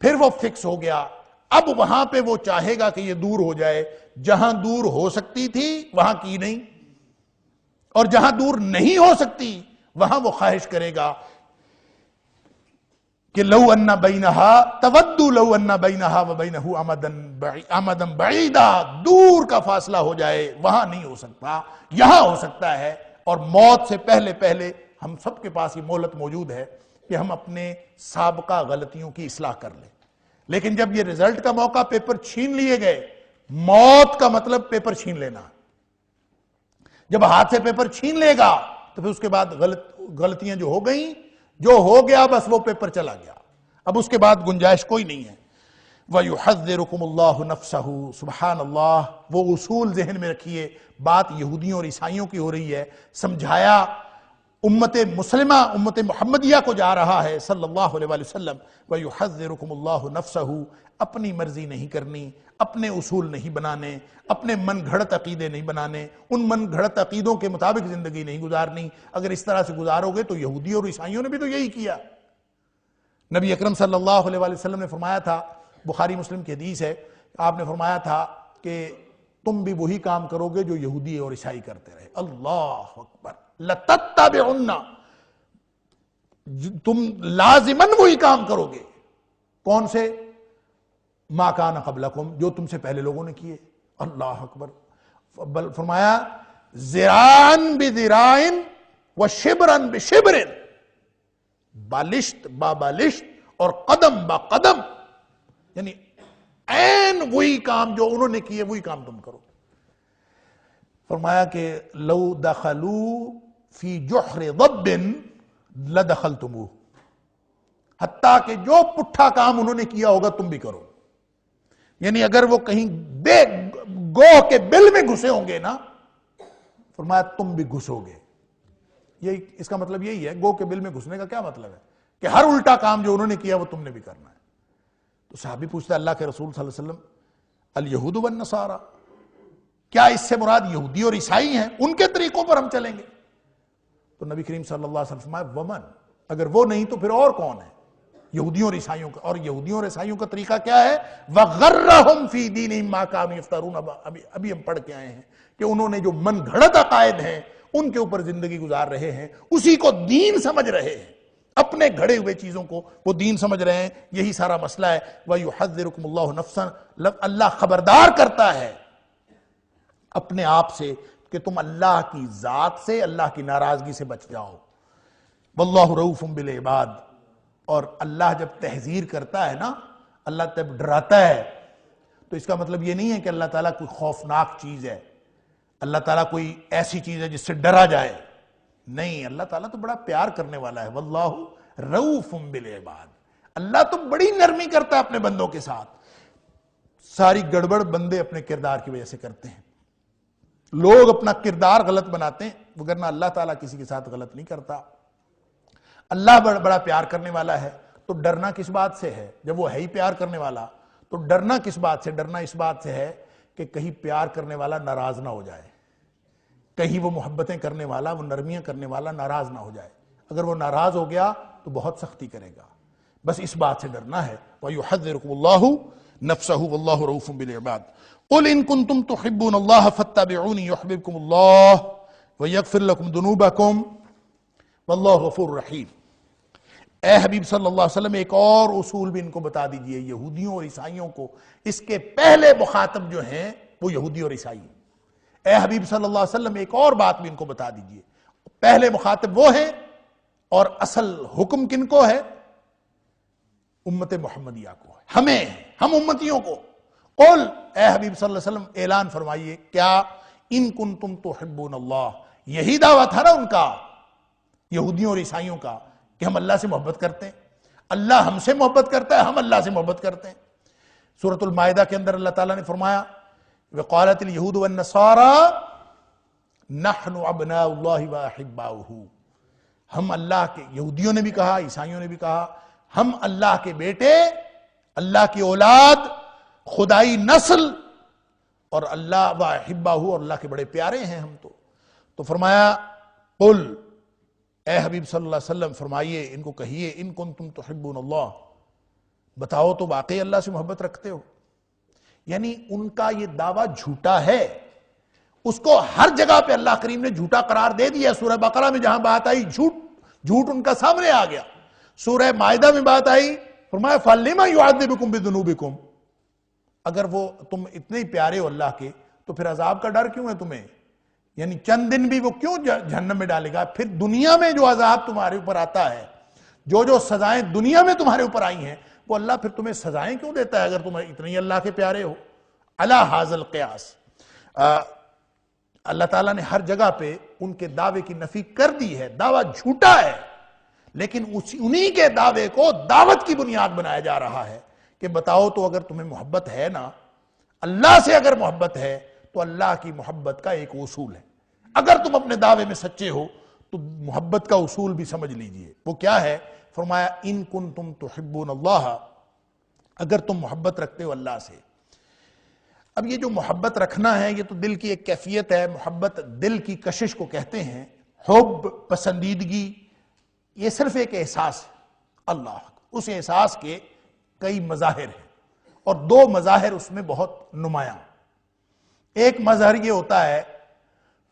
پھر وہ فکس ہو گیا. اب وہاں پہ وہ چاہے گا کہ یہ دور ہو جائے. جہاں دور ہو سکتی تھی وہاں کی نہیں، اور جہاں دور نہیں ہو سکتی وہاں وہ خواہش کرے گا کہ لو ان بینہا تودو لو ان بینہا و بینہ امدا بعیدا، دور کا فاصلہ ہو جائے. وہاں نہیں ہو سکتا، یہاں ہو سکتا ہے. اور موت سے پہلے پہلے ہم سب کے پاس یہ مہلت موجود ہے کہ ہم اپنے سابقہ غلطیوں کی اصلاح کر لیں. لیکن جب یہ رزلٹ کا موقع، پیپر چھین لیے گئے، موت کا مطلب پیپر چھین لینا. جب ہاتھ سے پیپر چھین لے گا تو پھر اس کے بعد غلطیاں جو ہو گئیں، جو ہو گیا بس وہ پیپر چلا گیا، اب اس کے بعد گنجائش کوئی نہیں ہے. وَيُحَذِّرُكُمُ اللَّهُ نَفْسَهُ. سبحان اللہ. وہ اصول ذہن میں رکھیے. بات یہودیوں اور عیسائیوں کی ہو رہی ہے، سمجھایا امت مسلمہ، امت محمدیہ کو جا رہا ہے صلی اللہ علیہ وسلم. وَيُحَذِّرُكُمُ اللَّهُ نَفْسَهُ. اپنی مرضی نہیں کرنی، اپنے اصول نہیں بنانے، اپنے من گھڑت عقیدے نہیں بنانے، ان من گھڑت عقیدوں کے مطابق زندگی نہیں گزارنی. اگر اس طرح سے گزارو گے تو یہودی اور عیسائیوں نے بھی تو یہی کیا. نبی اکرم صلی اللہ علیہ وسلم نے فرمایا تھا، بخاری مسلم کی حدیث ہے، آپ نے فرمایا تھا کہ تم بھی وہی کام کرو گے جو یہودی اور عیسائی کرتے رہے. اللہ اکبر. لَتَتَّبِعُنَّ. تم لازماً وہی کام کرو گے. کون سے؟ مَا كَانَ قَبْلَكُمْ. جو تم سے پہلے لوگوں نے کیے. اللہ اکبر. فرمایا ذراعاً بذراع وشبراً بشبر. بالشت با بالشت اور قدم با قدم، یعنی عین وہی کام جو انہوں نے کیے وہی کام تم کرو. فرمایا کہ لو دخلوا فی جحر ضب لدخلتموہ. حتیٰ کہ جو پٹھا کام انہوں نے کیا ہوگا تم بھی کرو. یعنی اگر وہ کہیں بے گوہ کے بل میں گھسے ہوں گے نا، فرمایا تم بھی گھسو گے. یہی اس کا مطلب یہی ہے. گو کے بل میں گھسنے کا کیا مطلب ہے؟ کہ ہر الٹا کام جو انہوں نے کیا وہ تم نے بھی کرنا ہے. تو صحابی پوچھتا ہے اللہ کے رسول صلی اللہ علیہ وسلم الیہود والنصارى، کیا اس سے مراد یہودی اور عیسائی ہیں؟ ان کے طریقوں پر ہم چلیں گے. تو نبی کریم صلی اللہ علیہ وسلم فرمایا ومن، اگر وہ نہیں تو پھر اور کون ہے؟ یہودیوں اور عیسائیوں کا. اور یہودیوں اور عیسائیوں کا طریقہ کیا ہے؟ وَغَرَّهُمْ فِي دِينِهِمْ مَا كَانُوا يَفْتَرُونَ. ابھی ہم پڑھ کے آئے ہیں کہ انہوں نے جو من گھڑت عقائد ہیں ان کے اوپر زندگی گزار رہے ہیں، اسی کو دین سمجھ رہے ہیں، اپنے گھڑے ہوئے چیزوں کو وہ دین سمجھ رہے ہیں. یہی سارا مسئلہ ہے. وَيُحَذِّرُكُمُ اللَّهُ نَفْسًا. اللہ خبردار کرتا ہے اپنے آپ سے کہ تم اللہ کی ذات سے، اللہ کی ناراضگی سے بچ جاؤ. وَاللَّهُ رَؤُوفٌ بِالْعِبَادِ. اور اللہ جب تحذیر کرتا ہے نا، اللہ جب ڈراتا ہے تو اس کا مطلب یہ نہیں ہے کہ اللہ تعالیٰ کوئی خوفناک چیز ہے، اللہ تعالیٰ کوئی ایسی چیز ہے جس سے ڈرا جائے. نہیں، اللہ تعالیٰ تو بڑا پیار کرنے والا ہے. واللہ رؤوف بالعباد، اللہ تو بڑی نرمی کرتا ہے اپنے بندوں کے ساتھ. ساری گڑبڑ بندے اپنے کردار کی وجہ سے کرتے ہیں، لوگ اپنا کردار غلط بناتے ہیں، وگرنہ اللہ تعالیٰ کسی کے ساتھ غلط نہیں کرتا. اللہ بڑا پیار کرنے والا ہے، تو ڈرنا کس بات سے ہے؟ جب وہ ہے ہی پیار کرنے والا تو ڈرنا کس بات سے؟ ڈرنا اس بات سے ہے کہ کہیں پیار کرنے والا ناراض نہ ہو جائے، کہیں وہ محبتیں کرنے والا، وہ نرمیاں کرنے والا ناراض نہ ہو جائے. اگر وہ ناراض ہو گیا تو بہت سختی کرے گا. بس اس بات سے ڈرنا ہے. وَيُحَذِّرُكُمُ اللَّهُ نَفْسَهُ وَاللَّهُ رَءُوفٌ بِالْعِبَادِ. قُلْ إِن كُنتُمْ تُحِبُّونَ اللَّهَ فَاتَّبِعُونِي يُحْبِبْكُمُ اللَّهُ وَيَغْفِرْ لَكُمْ ذُنُوبَكُمْ وَاللَّهُ غَفُورٌ رَحِيمٌ. اے حبیب صلی اللہ علیہ وسلم ایک اور اصول بھی ان کو بتا دیجئے، یہودیوں اور عیسائیوں کو. اس کے پہلے مخاطب جو ہیں وہ یہودی اور عیسائی ہیں. اے حبیب صلی اللہ علیہ وسلم ایک اور بات بھی ان کو بتا دیجئے. پہلے مخاطب وہ ہیں اور اصل حکم کن کو ہے؟ امت محمدیہ کو ہے، ہمیں، ہم امتیوں کو. قل اے حبیب صلی اللہ علیہ وسلم اعلان فرمائیے، کیا ان کنتم تحبون اللہ، یہی دعویٰ تھا نا ان کا، یہودیوں اور عیسائیوں کا، کہ ہم اللہ سے محبت کرتے ہیں، اللہ ہم سے محبت کرتا ہے، ہم اللہ سے محبت کرتے ہیں. سورۃ المائدہ کے اندر اللہ تعالیٰ نے فرمایا وقالت اليہود والنصارى نحن ابناء اللہ واحباؤہ، ہم اللہ کے، یہودیوں نے بھی کہا، عیسائیوں نے بھی کہا، ہم اللہ کے بیٹے، اللہ کی اولاد، خدائی نسل، اور اللہ واحباؤہ، اور اللہ کے بڑے پیارے ہیں ہم تو فرمایا قل اے حبیب صلی اللہ علیہ وسلم فرمائیے، ان کو کہیے ان کنتم تحبون اللہ، بتاؤ تو واقعی اللہ سے محبت رکھتے ہو. یعنی ان کا یہ دعویٰ جھوٹا ہے، اس کو ہر جگہ پہ اللہ کریم نے جھوٹا قرار دے دیا. سورہ بقرہ میں جہاں بات آئی جھوٹ ان کا سامنے آ گیا. سورہ مائدہ میں بات آئی، فرمایا فَلِمَ يُعَذِّبُكُمْ بِذُنُوبِكُمْ، اگر وہ تم اتنے ہی پیارے ہو اللہ کے تو پھر عذاب کا ڈر کیوں ہے تمہیں؟ یعنی چند دن بھی وہ کیوں جہنم میں ڈالے گا؟ پھر دنیا میں جو عذاب تمہارے اوپر آتا ہے، جو سزائیں دنیا میں تمہارے اوپر آئی ہیں، وہ اللہ پھر تمہیں سزائیں کیوں دیتا ہے اگر تم اتنے ہی اللہ کے پیارے ہو؟ علی ھذا القیاس. اللہ تعالیٰ نے ہر جگہ پہ ان کے دعوے کی نفی کر دی ہے، دعویٰ جھوٹا ہے، لیکن انہی کے دعوے کو دعوت کی بنیاد بنایا جا رہا ہے کہ بتاؤ تو اگر تمہیں محبت ہے نا، اللہ سے اگر محبت ہے تو اللہ کی محبت کا ایک اصول ہے. اگر تم اپنے دعوے میں سچے ہو تو محبت کا اصول بھی سمجھ لیجئے. وہ کیا ہے؟ فرمایا ان کنتم تحبون اللہ، اگر تم محبت رکھتے ہو اللہ سے. اب یہ جو محبت رکھنا ہے یہ تو دل کی ایک کیفیت ہے. محبت دل کی کشش کو کہتے ہیں. حب، پسندیدگی، یہ صرف ایک احساس ہے. اللہ، اس احساس کے کئی مظاہر ہیں اور دو مظاہر اس میں بہت نمایاں. ایک مظہر یہ ہوتا ہے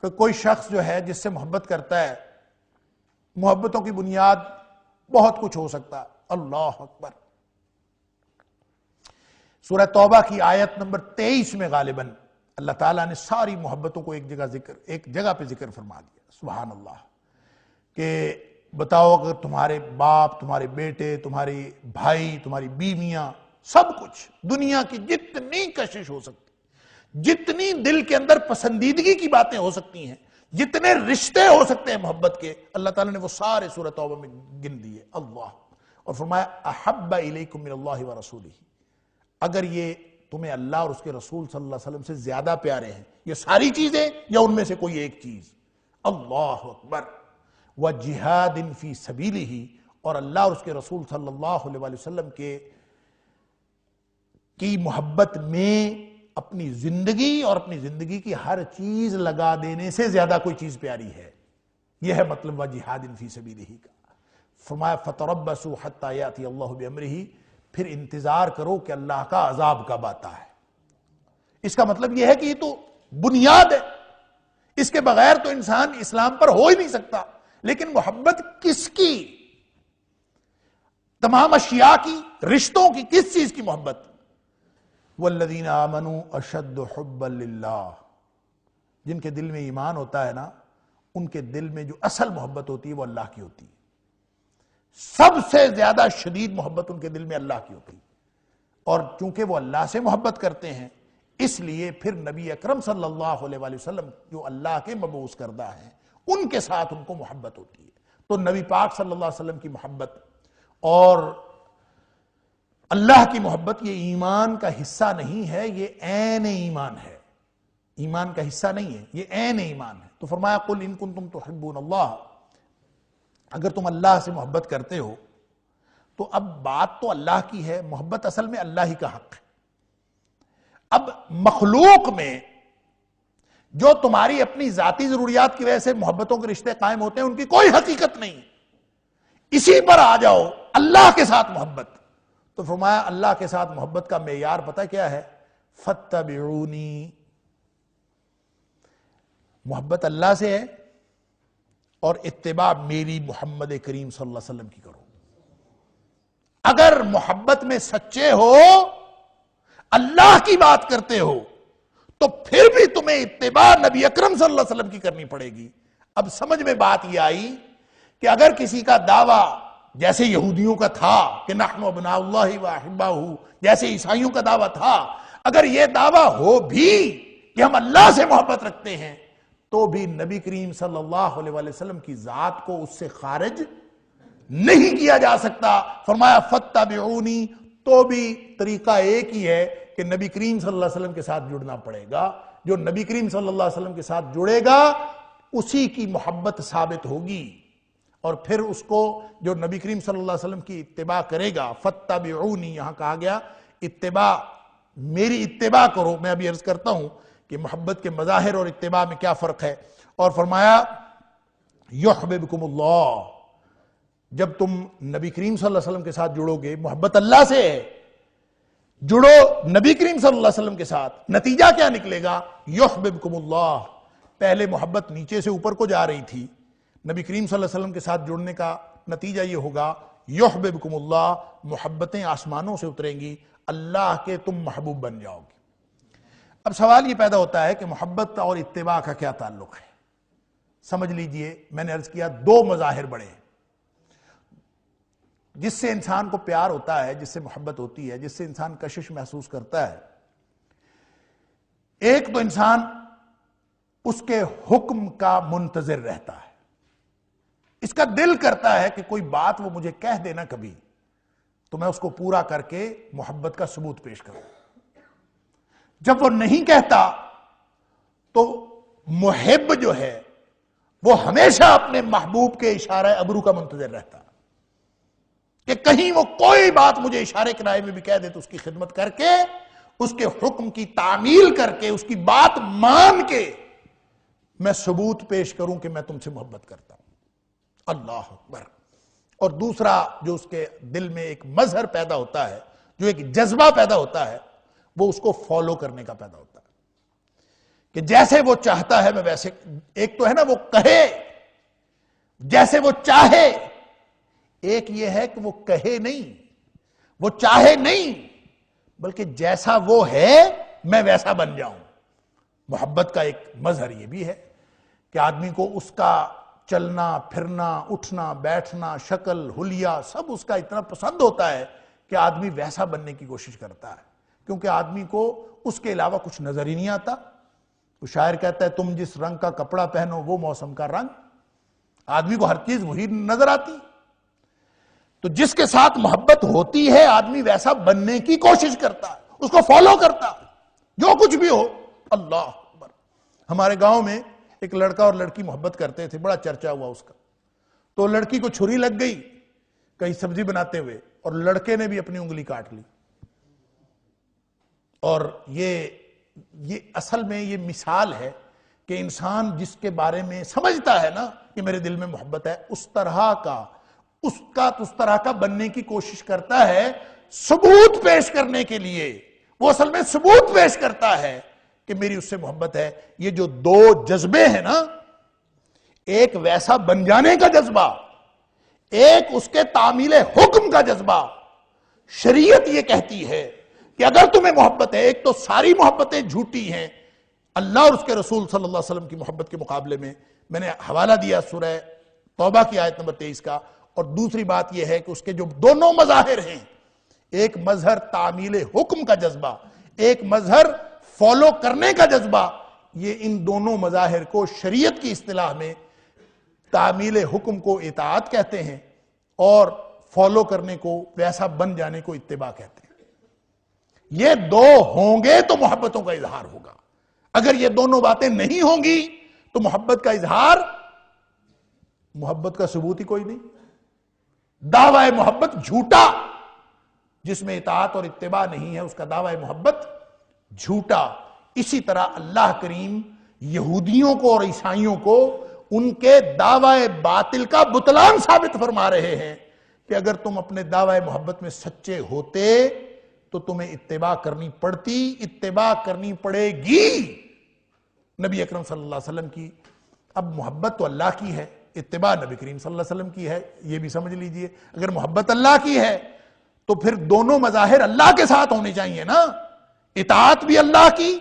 کہ کوئی شخص جو ہے جس سے محبت کرتا ہے، محبتوں کی بنیاد بہت کچھ ہو سکتا ہے. اللہ اکبر. سورہ توبہ کی آیت نمبر 23 میں غالباً اللہ تعالیٰ نے ساری محبتوں کو ایک جگہ پہ ذکر فرما دیا. سبحان اللہ. کہ بتاؤ اگر تمہارے باپ، تمہارے بیٹے، تمہارے بھائی، تمہاری بیویاں، سب کچھ، دنیا کی جتنی کشش ہو سکتی، جتنی دل کے اندر پسندیدگی کی باتیں ہو سکتی ہیں، جتنے رشتے ہو سکتے ہیں محبت کے، اللہ تعالیٰ نے وہ سارے سورہ توبہ میں گن دیے. اللہ، اور فرمایا احب الیکم من اللہ ورسولہ، اگر یہ تمہیں اللہ اور اس کے رسول صلی اللہ علیہ وسلم سے زیادہ پیارے ہیں، یہ ساری چیزیں یا ان میں سے کوئی ایک چیز. اللہ اکبر. وجہاد فی سبیلہ، اور اللہ اور اس کے رسول صلی اللہ علیہ وسلم کی محبت میں اپنی زندگی اور اپنی زندگی کی ہر چیز لگا دینے سے زیادہ کوئی چیز پیاری ہے. یہ ہے مطلب وجہاد فی سبیلہ کا. فرمایا فتربصوا حتی یاتی اللہ بامرہ، پھر انتظار کرو کہ اللہ کا عذاب کب آتا ہے. اس کا مطلب یہ ہے کہ یہ تو بنیاد ہے، اس کے بغیر تو انسان اسلام پر ہو ہی نہیں سکتا. لیکن محبت کس کی؟ تمام اشیاء کی، رشتوں کی، کس چیز کی محبت؟ والذین آمنوا اشد حبا للہ، جن کے دل میں ایمان ہوتا ہے نا، ان کے دل میں جو اصل محبت ہوتی ہے وہ اللہ کی ہوتی ہے. سب سے زیادہ شدید محبت ان کے دل میں اللہ کی ہوتی ہے. اور چونکہ وہ اللہ سے محبت کرتے ہیں، اس لیے پھر نبی اکرم صلی اللہ علیہ وآلہ وسلم جو اللہ کے مبعوث کردہ ہیں، ان کے ساتھ ان کو محبت ہوتی ہے. تو نبی پاک صلی اللہ علیہ وسلم کی محبت اور اللہ کی محبت یہ ایمان کا حصہ نہیں ہے، یہ عین ایمان ہے، ایمان کا حصہ نہیں ہے، یہ عین ایمان ہے۔ تو فرمایا قل ان کنتم تحبون اللہ، اگر تم اللہ سے محبت کرتے ہو تو اب بات تو اللہ کی ہے، محبت اصل میں اللہ ہی کا حق ہے۔ اب مخلوق میں جو تمہاری اپنی ذاتی ضروریات کی وجہ سے محبتوں کے رشتے قائم ہوتے ہیں ان کی کوئی حقیقت نہیں، اسی پر آ جاؤ اللہ کے ساتھ محبت۔ تو فرمایا اللہ کے ساتھ محبت کا معیار پتہ کیا ہے؟ فاتبعونی، محبت اللہ سے ہے اور اتباع میری محمد کریم صلی اللہ علیہ وسلم کی کرو۔ اگر محبت میں سچے ہو، اللہ کی بات کرتے ہو، تو پھر بھی تمہیں اتباع نبی اکرم صلی اللہ علیہ وسلم کی کرنی پڑے گی۔ اب سمجھ میں بات یہ آئی کہ اگر کسی کا دعویٰ جیسے یہودیوں کا تھا کہ نحن ابناء اللہ و احباؤہ، جیسے عیسائیوں کا دعویٰ تھا، اگر یہ دعویٰ ہو بھی کہ ہم اللہ سے محبت رکھتے ہیں تو بھی نبی کریم صلی اللہ علیہ وسلم کی ذات کو اس سے خارج نہیں کیا جا سکتا۔ فرمایا فاتبعونی، تو بھی طریقہ ایک ہی ہے کہ نبی کریم صلی اللہ علیہ وسلم کے ساتھ جڑنا پڑے گا۔ جو نبی کریم صلی اللہ علیہ وسلم کے ساتھ جڑے گا اسی کی محبت ثابت ہوگی، اور پھر اس کو جو نبی کریم صلی اللہ علیہ وسلم کی اتباع کرے گا، فاتبعونی یہاں کہا گیا اتباع، میری اتباع کرو۔ میں ابھی عرض کرتا ہوں کہ محبت کے مظاہر اور اتباع میں کیا فرق ہے۔ اور فرمایا یحببکم اللہ، جب تم نبی کریم صلی اللہ علیہ وسلم کے ساتھ جڑو گے، محبت اللہ سے ہے، جڑو نبی کریم صلی اللہ علیہ وسلم کے ساتھ، نتیجہ کیا نکلے گا؟ یحببکم اللہ۔ پہلے محبت نیچے سے اوپر کو جا رہی تھی، نبی کریم صلی اللہ علیہ وسلم کے ساتھ جڑنے کا نتیجہ یہ ہوگا یحببکم اللہ، محبتیں آسمانوں سے اتریں گی، اللہ کے تم محبوب بن جاؤ گے۔ اب سوال یہ پیدا ہوتا ہے کہ محبت اور اتباع کا کیا تعلق ہے؟ سمجھ لیجئے، میں نے عرض کیا دو مظاہر بڑے ہیں جس سے انسان کو پیار ہوتا ہے، جس سے محبت ہوتی ہے، جس سے انسان کشش محسوس کرتا ہے۔ ایک تو انسان اس کے حکم کا منتظر رہتا ہے، اس کا دل کرتا ہے کہ کوئی بات وہ مجھے کہہ دینا کبھی تو میں اس کو پورا کر کے محبت کا ثبوت پیش کروں۔ جب وہ نہیں کہتا تو محب جو ہے وہ ہمیشہ اپنے محبوب کے اشارہ ابرو کا منتظر رہتا کہ کہیں وہ کوئی بات مجھے اشارے کنائے میں بھی کہہ دے تو اس کی خدمت کر کے، اس کے حکم کی تعمیل کر کے، اس کی بات مان کے میں ثبوت پیش کروں کہ میں تم سے محبت کرتا ہوں۔ اللہ اکبر۔ اور دوسرا جو اس کے دل میں ایک مظہر پیدا ہوتا ہے، جو ایک جذبہ پیدا ہوتا ہے، وہ اس کو فالو کرنے کا پیدا ہوتا ہے کہ جیسے وہ چاہتا ہے میں ویسے۔ ایک تو ہے نا وہ کہے جیسے وہ چاہے، ایک یہ ہے کہ وہ کہے نہیں، وہ چاہے نہیں، بلکہ جیسا وہ ہے میں ویسا بن جاؤں۔ محبت کا ایک مظہر یہ بھی ہے کہ آدمی کو اس کا چلنا پھرنا اٹھنا بیٹھنا شکل حلیہ سب اس کا اتنا پسند ہوتا ہے کہ آدمی ویسا بننے کی کوشش کرتا ہے، کیونکہ آدمی کو اس کے علاوہ کچھ نظر ہی نہیں آتا۔ وہ شاعر کہتا ہے تم جس رنگ کا کپڑا پہنو وہ موسم کا رنگ، آدمی کو ہر چیز وہی نظر آتی۔ تو جس کے ساتھ محبت ہوتی ہے آدمی ویسا بننے کی کوشش کرتا ہے، اس کو فالو کرتا ہے جو کچھ بھی ہو۔ اللہ اکبر۔ ہمارے گاؤں میں ایک لڑکا اور لڑکی محبت کرتے تھے، بڑا چرچا ہوا اس کا۔ تو لڑکی کو چھری لگ گئی کہیں سبزی بناتے ہوئے، اور لڑکے نے بھی اپنی انگلی کاٹ لی۔ اور یہ اصل میں یہ مثال ہے کہ انسان جس کے بارے میں سمجھتا ہے نا کہ میرے دل میں محبت ہے، اس طرح کا بننے کی کوشش کرتا ہے ثبوت پیش کرنے کے لیے۔ وہ اصل میں ثبوت پیش کرتا ہے کہ میری اس سے محبت ہے۔ یہ جو دو جذبے ہیں نا، ایک ویسا بن جانے کا جذبہ، ایک اس کے تعمیل حکم کا جذبہ، شریعت یہ کہتی ہے کہ اگر تمہیں محبت ہے، ایک تو ساری محبتیں جھوٹی ہیں اللہ اور اس کے رسول صلی اللہ علیہ وسلم کی محبت کے مقابلے میں نے حوالہ دیا سورہ توبہ کی آیت نمبر 23 کا، اور دوسری بات یہ ہے کہ اس کے جو دونوں مظاہر ہیں، ایک مظہر تعمیل حکم کا جذبہ، ایک مظہر فالو کرنے کا جذبہ، یہ ان دونوں مظاہر کو شریعت کی اصطلاح میں تعمیل حکم کو اطاعت کہتے ہیں اور فالو کرنے کو، ویسا بن جانے کو اتباع کہتے ہیں۔ یہ دو ہوں گے تو محبتوں کا اظہار ہوگا، اگر یہ دونوں باتیں نہیں ہوں گی تو محبت کا اظہار، محبت کا ثبوت ہی کوئی نہیں۔ دعوی محبت جھوٹا، جس میں اطاعت اور اتباع نہیں ہے اس کا دعوی محبت جھوٹا۔ اسی طرح اللہ کریم یہودیوں کو اور عیسائیوں کو ان کے دعوی باطل کا بطلان ثابت فرما رہے ہیں کہ اگر تم اپنے دعوی محبت میں سچے ہوتے تو تمہیں اتباع کرنی پڑتی، اتباع کرنی پڑے گی نبی اکرم صلی اللہ علیہ وسلم کی۔ اب محبت تو اللہ کی ہے، اتباع نبی کریم صلی اللہ علیہ وسلم کی ہے، یہ بھی سمجھ لیجئے۔ اگر محبت اللہ کی ہے تو پھر دونوں مظاہر اللہ کے ساتھ ہونے چاہیے نا، اطاعت بھی اللہ کی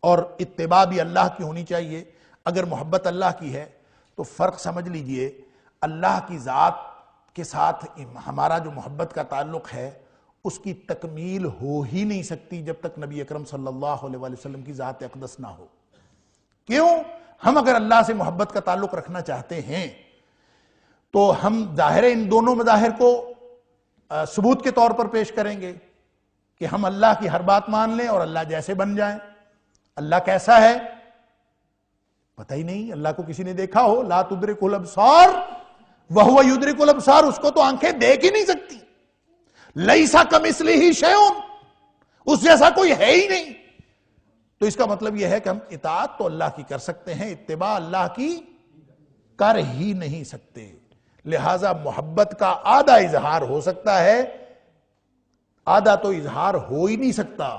اور اتباع بھی اللہ کی ہونی چاہیے۔ اگر محبت اللہ کی ہے تو فرق سمجھ لیجئے، اللہ کی ذات کے ساتھ ہمارا جو محبت کا تعلق ہے اس کی تکمیل ہو ہی نہیں سکتی جب تک نبی اکرم صلی اللہ علیہ وسلم کی ذات اقدس نہ ہو۔ کیوں؟ ہم اگر اللہ سے محبت کا تعلق رکھنا چاہتے ہیں تو ہم ظاہر ان دونوں مظاہر کو ثبوت کے طور پر پیش کریں گے کہ ہم اللہ کی ہر بات مان لیں اور اللہ جیسے بن جائیں۔ اللہ کیسا ہے پتہ ہی نہیں، اللہ کو کسی نے دیکھا ہو؟ لا تدرک الابصار وہو یدرک الابصار، اس کو تو آنکھیں دیکھ ہی نہیں سکتی۔ لیسا کمثلہ شیء، اس جیسا کوئی ہے ہی نہیں۔ تو اس کا مطلب یہ ہے کہ ہم اطاعت تو اللہ کی کر سکتے ہیں، اتباع اللہ کی کر ہی نہیں سکتے۔ لہذا محبت کا آدھا اظہار ہو سکتا ہے، آدھا تو اظہار ہو ہی نہیں سکتا۔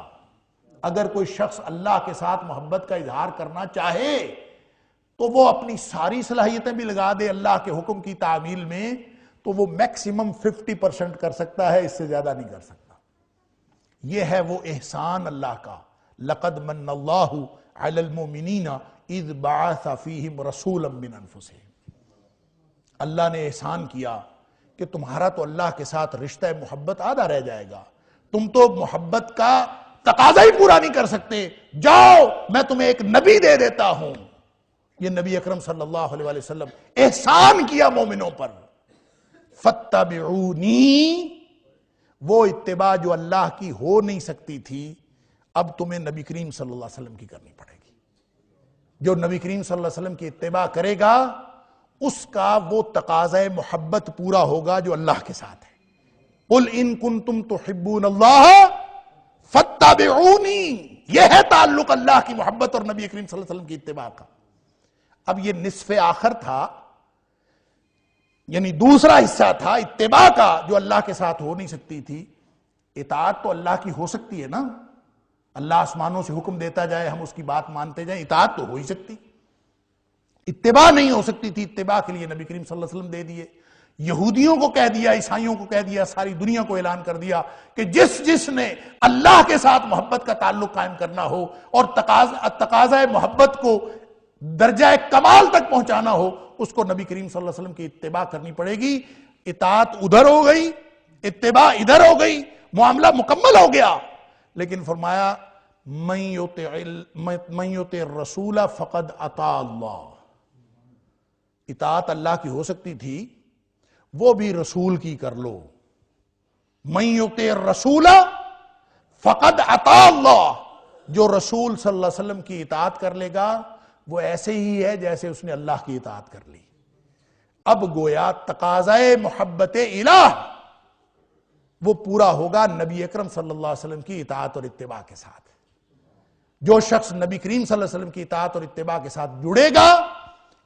اگر کوئی شخص اللہ کے ساتھ محبت کا اظہار کرنا چاہے تو وہ اپنی ساری صلاحیتیں بھی لگا دے اللہ کے حکم کی تعمیل میں تو وہ میکسیمم 50% کر سکتا ہے، اس سے زیادہ نہیں کر سکتا۔ یہ ہے وہ احسان اللہ کا، لقد من اللہ علی المؤمنین اذ بعث فیہم رسولا من انفسہم۔ اللہ نے احسان کیا کہ تمہارا تو اللہ کے ساتھ رشتہ محبت آدھا رہ جائے گا، تم تو محبت کا تقاضا ہی پورا نہیں کر سکتے، جاؤ میں تمہیں ایک نبی دے دیتا ہوں۔ یہ نبی اکرم صلی اللہ علیہ وسلم احسان کیا مومنوں پر۔ فاتبعونی، وہ اتباع جو اللہ کی ہو نہیں سکتی تھی اب تمہیں نبی کریم صلی اللہ علیہ وسلم کی کرنی پڑے گی۔ جو نبی کریم صلی اللہ علیہ وسلم کی اتباع کرے گا اس کا وہ تقاضۂ محبت پورا ہوگا جو اللہ کے ساتھ ہے۔ قل ان کنتم تحبون اللہ فاتبعونی، یہ ہے تعلق اللہ کی محبت اور نبی کریم صلی اللہ علیہ وسلم کی اتباع کا۔ اب یہ نصف آخر تھا، یعنی دوسرا حصہ تھا اتباع کا جو اللہ کے ساتھ ہو نہیں سکتی تھی۔ اطاعت تو اللہ کی ہو سکتی ہے نا، اللہ آسمانوں سے حکم دیتا جائے ہم اس کی بات مانتے جائیں، اطاعت تو ہو ہی سکتی، اتباع نہیں ہو سکتی تھی۔ اتباع کے لیے نبی کریم صلی اللہ علیہ وسلم دے دیے، یہودیوں کو کہہ دیا، عیسائیوں کو کہہ دیا، ساری دنیا کو اعلان کر دیا کہ جس نے اللہ کے ساتھ محبت کا تعلق قائم کرنا ہو اور تقاضۂ محبت کو درجہ کمال تک پہنچانا ہو اس کو نبی کریم صلی اللہ علیہ وسلم کی اتباع کرنی پڑے گی۔ اطاعت ادھر ہو گئی، اتباع ادھر ہو گئی، معاملہ مکمل ہو گیا۔ لیکن فرمایا من یطع الرسول فقد اطاع اللہ۔ اطاعت اللہ کی ہو سکتی تھی، وہ بھی رسول کی کر لو۔ من یطع الرسول فقد اطاع اللہ، جو رسول صلی اللہ علیہ وسلم کی اطاعت کر لے گا وہ ایسے ہی ہے جیسے اس نے اللہ کی اطاعت کر لی۔ اب گویا تقاضۂ محبت الہ وہ پورا ہوگا نبی اکرم صلی اللہ علیہ وسلم کی اطاعت اور اتباع کے ساتھ۔ جو شخص نبی کریم صلی اللہ علیہ وسلم کی اطاعت اور اتباع کے ساتھ جڑے گا،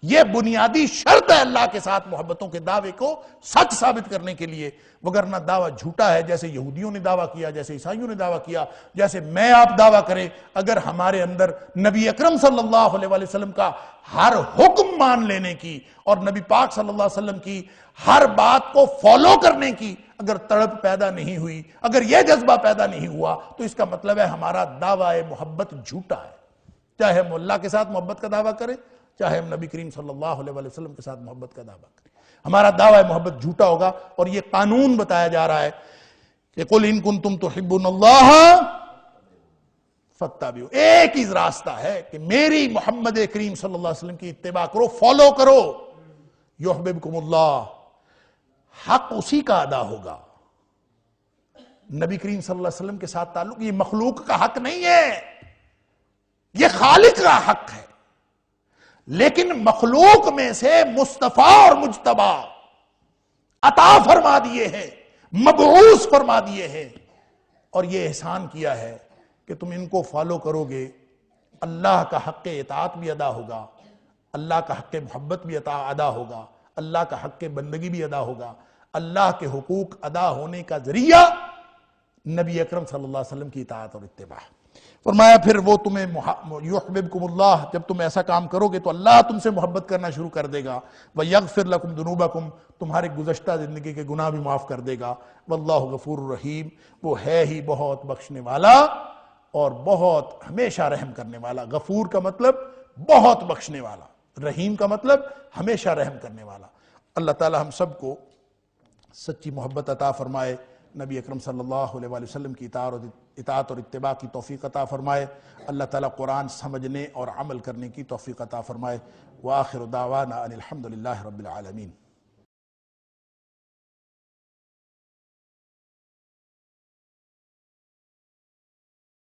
یہ بنیادی شرط ہے اللہ کے ساتھ محبتوں کے دعوے کو سچ ثابت کرنے کے لیے، وگرنہ دعویٰ جھوٹا ہے، جیسے یہودیوں نے دعویٰ کیا، جیسے عیسائیوں نے دعویٰ کیا، جیسے میں آپ دعویٰ کریں اگر ہمارے اندر نبی اکرم صلی اللہ علیہ وسلم کا ہر حکم مان لینے کی اور نبی پاک صلی اللہ علیہ وسلم کی ہر بات کو فالو کرنے کی اگر تڑپ پیدا نہیں ہوئی، اگر یہ جذبہ پیدا نہیں ہوا تو اس کا مطلب ہے ہمارا دعویٰ محبت جھوٹا ہے۔ چاہے ہم اللہ کے ساتھ محبت کا دعویٰ کریں، چاہے ہم نبی کریم صلی اللہ علیہ وسلم کے ساتھ محبت کا دعویٰ کریں، ہمارا دعویٰ محبت جھوٹا ہوگا۔ اور یہ قانون بتایا جا رہا ہے کہ قل ان کنتم تحبون اللہ فاتبعوا، ایک ہی راستہ ہے کہ میری محمد کریم صلی اللہ علیہ وسلم کی اتباع کرو، فالو کرو، یحببکم اللہ، حق اسی کا ادا ہوگا. نبی کریم صلی اللہ علیہ وسلم کے ساتھ تعلق یہ مخلوق کا حق نہیں ہے، یہ خالق کا حق ہے. لیکن مخلوق میں سے مصطفیٰ اور مجتبی عطا فرما دیے ہیں، مبعوث فرما دیے ہیں، اور یہ احسان کیا ہے کہ تم ان کو فالو کرو گے. اللہ کا حق اطاعت بھی ادا ہوگا، اللہ کا حق محبت بھی ادا ہوگا، اللہ کا حق بندگی بھی ادا ہوگا. اللہ کے حقوق ادا ہونے کا ذریعہ نبی اکرم صلی اللہ علیہ وسلم کی اطاعت اور اتباع. فرمایا پھر وہ تمہیں یحببکم اللہ، جب تم ایسا کام کرو گے تو اللہ تم سے محبت کرنا شروع کر دے گا. ویغفر لکم ذنوبکم، تمہارے گزشتہ زندگی کے گناہ بھی معاف کر دے گا. واللہ غفور الرحیم، وہ ہے ہی بہت بخشنے والا اور بہت ہمیشہ رحم کرنے والا. غفور کا مطلب بہت بخشنے والا، رحیم کا مطلب ہمیشہ رحم کرنے والا. اللہ تعالی ہم سب کو سچی محبت عطا فرمائے، نبی اکرم صلی اللہ علیہ وآلہ وسلم کی اطاعت اور اتباع کی توفیق عطا فرمائے. اللہ تعالیٰ قرآن سمجھنے اور عمل کرنے کی توفیق عطا فرمائے. وآخر دعوانا ان الحمدللہ رب العالمین.